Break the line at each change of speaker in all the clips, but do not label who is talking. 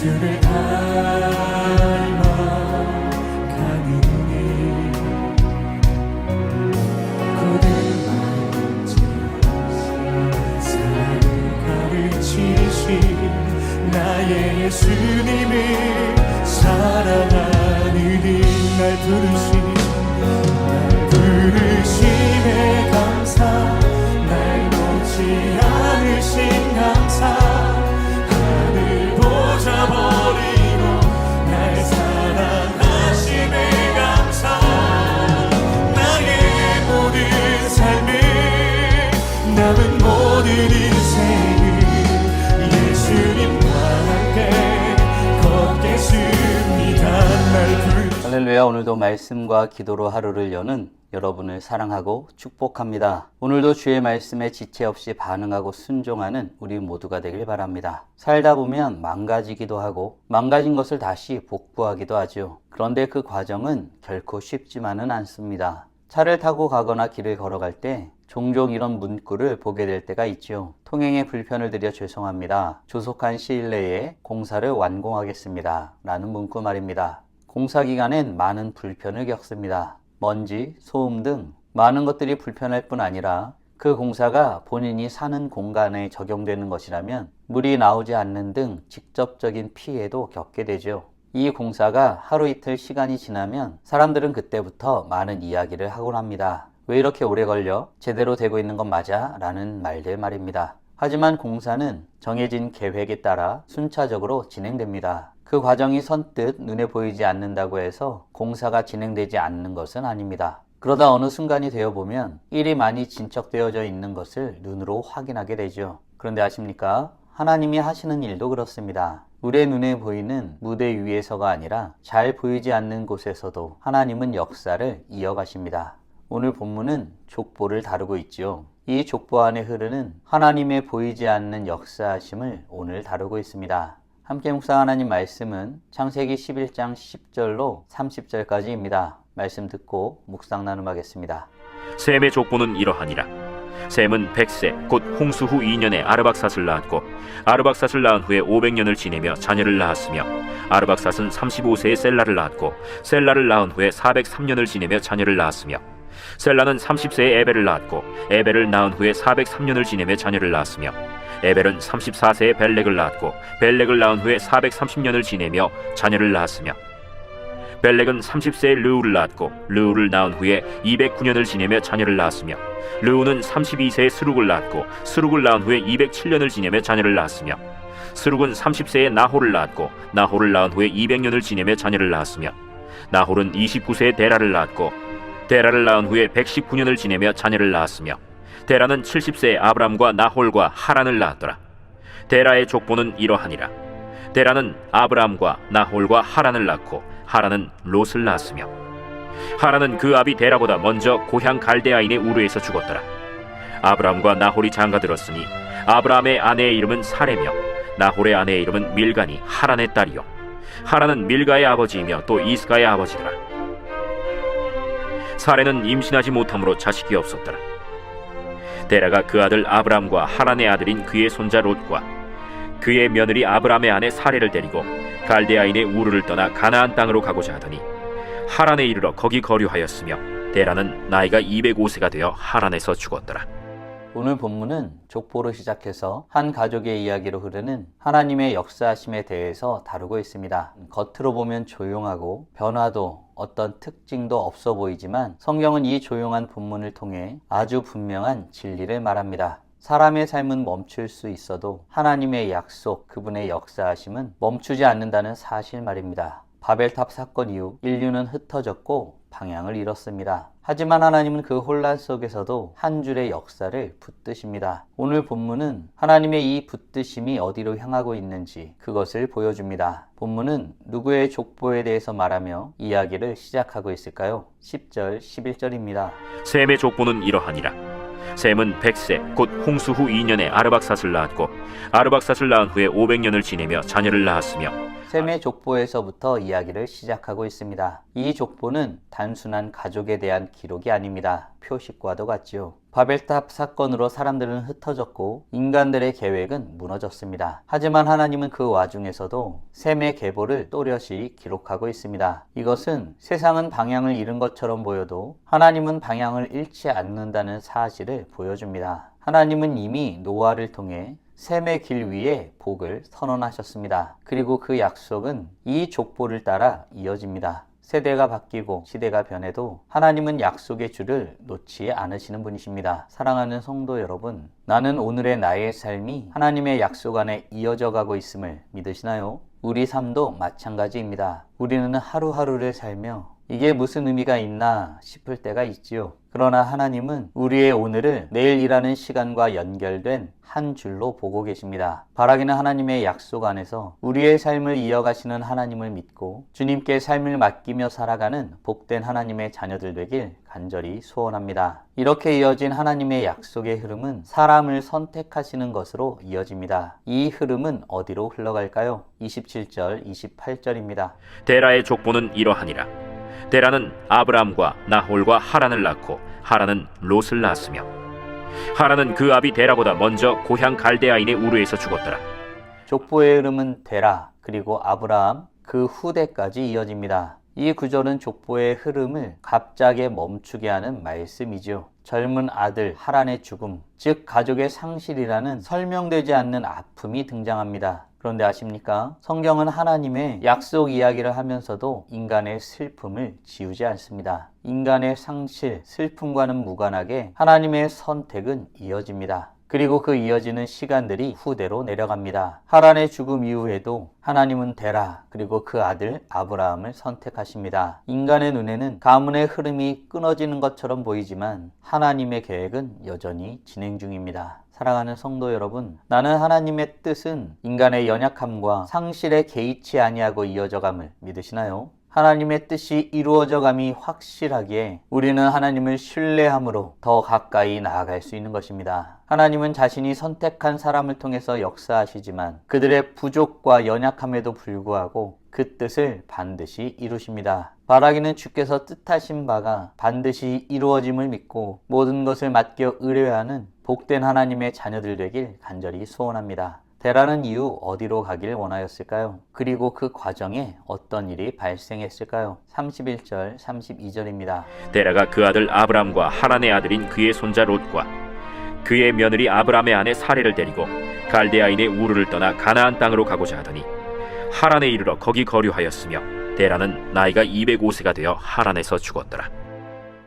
주를 닮아가느니 고된 사랑을 가르치신 나의 예수님을 사랑하느니 날 부르심에 감사 날 놓지 않으신 감사 하늘 보자 버리고 날 사랑하심에 감사 나의 모든 삶을 남은 모든 인생을 예수님과 함께 걷겠습니다. 날
할렐루야. 오늘도 말씀과 기도로 하루를 여는 여러분을 사랑하고 축복합니다. 오늘도 주의 말씀에 지체 없이 반응하고 순종하는 우리 모두가 되길 바랍니다. 살다 보면 망가지기도 하고 망가진 것을 다시 복구하기도 하죠. 그런데 그 과정은 결코 쉽지만은 않습니다. 차를 타고 가거나 길을 걸어갈 때 종종 이런 문구를 보게 될 때가 있죠. 통행에 불편을 드려 죄송합니다. 조속한 시일 내에 공사를 완공하겠습니다. 라는 문구 말입니다. 공사 기간엔 많은 불편을 겪습니다. 먼지, 소음 등 많은 것들이 불편할 뿐 아니라 그 공사가 본인이 사는 공간에 적용되는 것이라면 물이 나오지 않는 등 직접적인 피해도 겪게 되죠. 이 공사가 하루 이틀 시간이 지나면 사람들은 그때부터 많은 이야기를 하곤 합니다. 왜 이렇게 오래 걸려? 제대로 되고 있는 건 맞아? 라는 말들 말입니다. 하지만 공사는 정해진 계획에 따라 순차적으로 진행됩니다. 그 과정이 선뜻 눈에 보이지 않는다고 해서 공사가 진행되지 않는 것은 아닙니다. 그러다 어느 순간이 되어보면 일이 많이 진척되어져 있는 것을 눈으로 확인하게 되죠. 그런데 아십니까? 하나님이 하시는 일도 그렇습니다. 우리의 눈에 보이는 무대 위에서가 아니라 잘 보이지 않는 곳에서도 하나님은 역사를 이어가십니다. 오늘 본문은 족보를 다루고 있죠. 이 족보 안에 흐르는 하나님의 보이지 않는 역사하심을 오늘 다루고 있습니다. 함께 묵상 하나님 말씀은 창세기 11장 10절로 30절까지입니다. 말씀 듣고 묵상 나눔하겠습니다.
셈의 족보는 이러하니라. 셈은 100세 곧 홍수 후 2년에 아르박삿을 낳았고 아르박삿을 낳은 후에 500년을 지내며 자녀를 낳았으며 아르박삿은 35세에 셀라를 낳았고 셀라를 낳은 후에 403년을 지내며 자녀를 낳았으며 셀라는 30세에 에벨을 낳았고 에벨을 낳은 후에 403년을 지내며 자녀를 낳았으며 에벨은 34세에 벨렉을 낳았고 벨렉을 낳은 후에 430년을 지내며 자녀를 낳았으며 벨렉은 30세에 르우를 낳았고 르우를 낳은 후에 209년을 지내며 자녀를 낳았으며 르우는 32세에 스룩을 낳았고 스룩을 낳은 후에 207년을 지내며 자녀를 낳았으며 스룩은 30세에 나홀을 낳았고 나홀을 낳은 후에 200년을 지내며 자녀를 낳았으며 나홀은 29세에 데라를 낳았고 데라를 낳은 후에 119년을 지내며 자녀를 낳았으며 데라는 70세에 아브람과 나홀과 하란을 낳았더라. 데라의 족보는 이러하니라. 데라는 아브람과 나홀과 하란을 낳고 하란은 롯을 낳았으며 하란은 그 아비 데라보다 먼저 고향 갈대아인의 우르에서 죽었더라. 아브람과 나홀이 장가들었으니 아브람의 아내의 이름은 사레며 나홀의 아내의 이름은 밀가니 하란의 딸이요 하란은 밀가의 아버지이며 또 이스가의 아버지더라. 사레는 임신하지 못함으로 자식이 없었더라. 데라가 그 아들 아브람과 하란의 아들인 그의 손자 롯과 그의 며느리 아브람의 아내 사레를 데리고 갈대아인의 우르를 떠나 가나안 땅으로 가고자 하더니 하란에 이르러 거기 거류하였으며 데라는 나이가 205세가 되어 하란에서 죽었더라.
오늘 본문은 족보로 시작해서 한 가족의 이야기로 흐르는 하나님의 역사하심에 대해서 다루고 있습니다. 겉으로 보면 조용하고 변화도 어떤 특징도 없어 보이지만 성경은 이 조용한 본문을 통해 아주 분명한 진리를 말합니다. 사람의 삶은 멈출 수 있어도 하나님의 약속, 그분의 역사하심은 멈추지 않는다는 사실 말입니다. 바벨탑 사건 이후 인류는 흩어졌고 방향을 잃었습니다. 하지만 하나님은 그 혼란 속에서도 한 줄의 역사를 붙드십니다. 오늘 본문은 하나님의 이 붙드심이 어디로 향하고 있는지 그것을 보여줍니다. 본문은 누구의 족보에 대해서 말하며 이야기를 시작하고 있을까요? 10절, 11절입니다.
셈의 족보는 이러하니라. 셈은 100세 곧 홍수 후 2년에 아르박삿을 낳았고 아르박삿을 낳은 후에 500년을 지내며 자녀를 낳았으며
셈의 족보에서부터 이야기를 시작하고 있습니다. 이 족보는 단순한 가족에 대한 기록이 아닙니다. 표식과도 같지요. 바벨탑 사건으로 사람들은 흩어졌고 인간들의 계획은 무너졌습니다. 하지만 하나님은 그 와중에서도 셈의 계보를 또렷이 기록하고 있습니다. 이것은 세상은 방향을 잃은 것처럼 보여도 하나님은 방향을 잃지 않는다는 사실을 보여줍니다. 하나님은 이미 노아를 통해 셈의 길 위에 복을 선언하셨습니다. 그리고 그 약속은 이 족보를 따라 이어집니다. 세대가 바뀌고 시대가 변해도 하나님은 약속의 줄을 놓지 않으시는 분이십니다. 사랑하는 성도 여러분, 나는 오늘의 나의 삶이 하나님의 약속 안에 이어져 가고 있음을 믿으시나요? 우리 삶도 마찬가지입니다. 우리는 하루하루를 살며 이게 무슨 의미가 있나 싶을 때가 있지요. 그러나 하나님은 우리의 오늘을 내일 일하는 시간과 연결된 한 줄로 보고 계십니다. 바라기는 하나님의 약속 안에서 우리의 삶을 이어가시는 하나님을 믿고 주님께 삶을 맡기며 살아가는 복된 하나님의 자녀들 되길 간절히 소원합니다. 이렇게 이어진 하나님의 약속의 흐름은 사람을 선택하시는 것으로 이어집니다. 이 흐름은 어디로 흘러갈까요? 27절, 28절입니다.
데라의 족보는 이러하니라. 데라는 아브람과 나홀과 하란을 낳고 하란은 롯을 낳았으며 하란은 그 아비 데라보다 먼저 고향 갈대아인의 우르에서 죽었더라.
족보의 흐름은 데라 그리고 아브라함 그 후대까지 이어집니다. 이 구절은 족보의 흐름을 갑자기 멈추게 하는 말씀이죠. 젊은 아들 하란의 죽음, 즉 가족의 상실이라는 설명되지 않는 아픔이 등장합니다. 그런데 아십니까? 성경은 하나님의 약속 이야기를 하면서도 인간의 슬픔을 지우지 않습니다. 인간의 상실, 슬픔과는 무관하게 하나님의 선택은 이어집니다. 그리고 그 이어지는 시간들이 후대로 내려갑니다. 하란의 죽음 이후에도 하나님은 데라 그리고 그 아들 아브라함을 선택하십니다. 인간의 눈에는 가문의 흐름이 끊어지는 것처럼 보이지만 하나님의 계획은 여전히 진행 중입니다. 사랑하는 성도 여러분, 나는 하나님의 뜻은 인간의 연약함과 상실에 개의치 아니하고 이어져감을 믿으시나요? 하나님의 뜻이 이루어져감이 확실하기에 우리는 하나님을 신뢰함으로 더 가까이 나아갈 수 있는 것입니다. 하나님은 자신이 선택한 사람을 통해서 역사하시지만 그들의 부족과 연약함에도 불구하고 그 뜻을 반드시 이루십니다. 바라기는 주께서 뜻하신 바가 반드시 이루어짐을 믿고 모든 것을 맡겨 의뢰하는 복된 하나님의 자녀들 되길 간절히 소원합니다. 데라는 이후 어디로 가길 원하였을까요? 그리고 그 과정에 어떤 일이 발생했을까요? 31절, 32절입니다.
데라가 그 아들 아브람과 하란의 아들인 그의 손자 롯과 그의 며느리 아브람의 아내 사레를 데리고 갈대아인의 우르를 떠나 가나안 땅으로 가고자 하더니 하란에 이르러 거기 거류하였으며 데라는 나이가 205세가 되어 하란에서 죽었더라.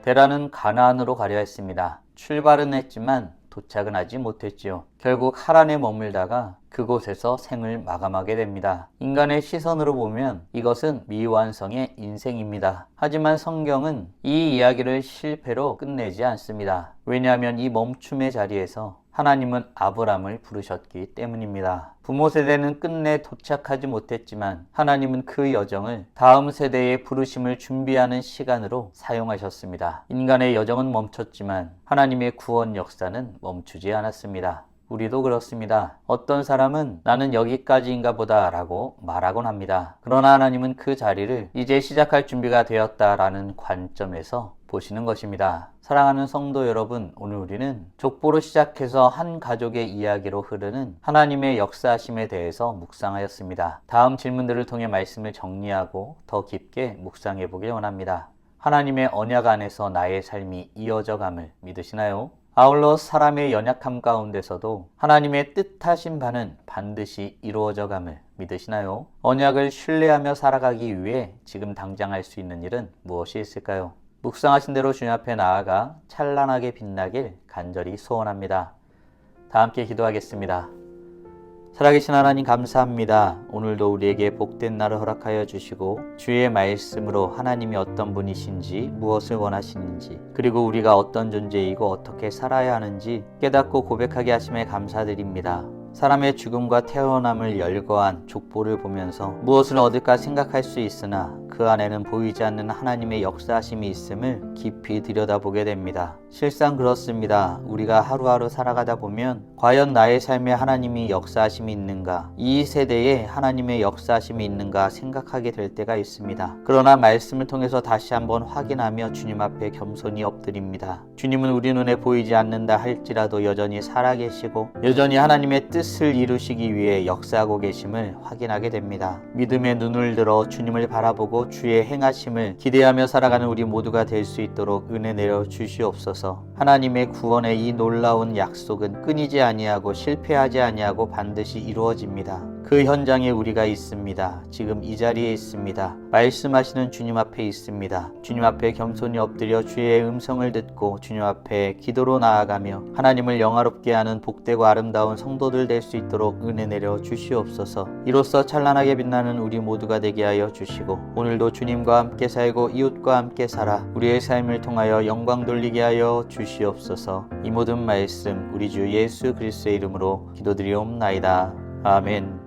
데라는 가나안으로 가려 했습니다. 출발은 했지만 도착은 하지 못했지요. 결국 하란에 머물다가 그곳에서 생을 마감하게 됩니다. 인간의 시선으로 보면 이것은 미완성의 인생입니다. 하지만 성경은 이 이야기를 실패로 끝내지 않습니다. 왜냐하면 이 멈춤의 자리에서 하나님은 아브람을 부르셨기 때문입니다. 부모 세대는 끝내 도착하지 못했지만 하나님은 그 여정을 다음 세대의 부르심을 준비하는 시간으로 사용하셨습니다. 인간의 여정은 멈췄지만 하나님의 구원 역사는 멈추지 않았습니다. 우리도 그렇습니다. 어떤 사람은 나는 여기까지인가 보다 라고 말하곤 합니다. 그러나 하나님은 그 자리를 이제 시작할 준비가 되었다라는 관점에서 보시는 것입니다. 사랑하는 성도 여러분, 오늘 우리는 족보로 시작해서 한 가족의 이야기로 흐르는 하나님의 역사하심에 대해서 묵상하였습니다. 다음 질문들을 통해 말씀을 정리하고 더 깊게 묵상해 보길 원합니다. 하나님의 언약 안에서 나의 삶이 이어져감을 믿으시나요? 아울러 사람의 연약함 가운데서도 하나님의 뜻하신 바는 반드시 이루어져감을 믿으시나요? 언약을 신뢰하며 살아가기 위해 지금 당장 할 수 있는 일은 무엇이 있을까요? 묵상하신 대로 주님 앞에 나아가 찬란하게 빛나길 간절히 소원합니다. 다 함께 기도하겠습니다. 살아계신 하나님 감사합니다. 오늘도 우리에게 복된 날을 허락하여 주시고 주의 말씀으로 하나님이 어떤 분이신지 무엇을 원하시는지 그리고 우리가 어떤 존재이고 어떻게 살아야 하는지 깨닫고 고백하게 하심에 감사드립니다. 사람의 죽음과 태어남을 열거한 족보를 보면서 무엇을 얻을까 생각할 수 있으나 그 그 안에는 보이지 않는 하나님의 역사하심이 있음을 깊이 들여다보게 됩니다. 실상 그렇습니다. 우리가 하루하루 살아가다 보면 과연 나의 삶에 하나님이 역사하심이 있는가, 이 세대에 하나님의 역사하심이 있는가 생각하게 될 때가 있습니다. 그러나 말씀을 통해서 다시 한번 확인하며 주님 앞에 겸손히 엎드립니다. 주님은 우리 눈에 보이지 않는다 할지라도 여전히 살아계시고 여전히 하나님의 뜻을 이루시기 위해 역사하고 계심을 확인하게 됩니다. 믿음의 눈을 들어 주님을 바라보고 주의 행하심을 기대하며 살아가는 우리 모두가 될 수 있도록 은혜 내려 주시옵소서. 하나님의 구원의 이 놀라운 약속은 끊이지 아니하고 실패하지 아니하고 반드시 이루어집니다. 그 현장에 우리가 있습니다. 지금 이 자리에 있습니다. 말씀하시는 주님 앞에 있습니다. 주님 앞에 겸손히 엎드려 주의 음성을 듣고 주님 앞에 기도로 나아가며 하나님을 영화롭게 하는 복되고 아름다운 성도들 될 수 있도록 은혜 내려 주시옵소서. 이로써 찬란하게 빛나는 우리 모두가 되게 하여 주시고 오늘도 주님과 함께 살고 이웃과 함께 살아 우리의 삶을 통하여 영광 돌리게 하여 주시옵소서. 이 모든 말씀 우리 주 예수 그리스도의 이름으로 기도드리옵나이다. 아멘.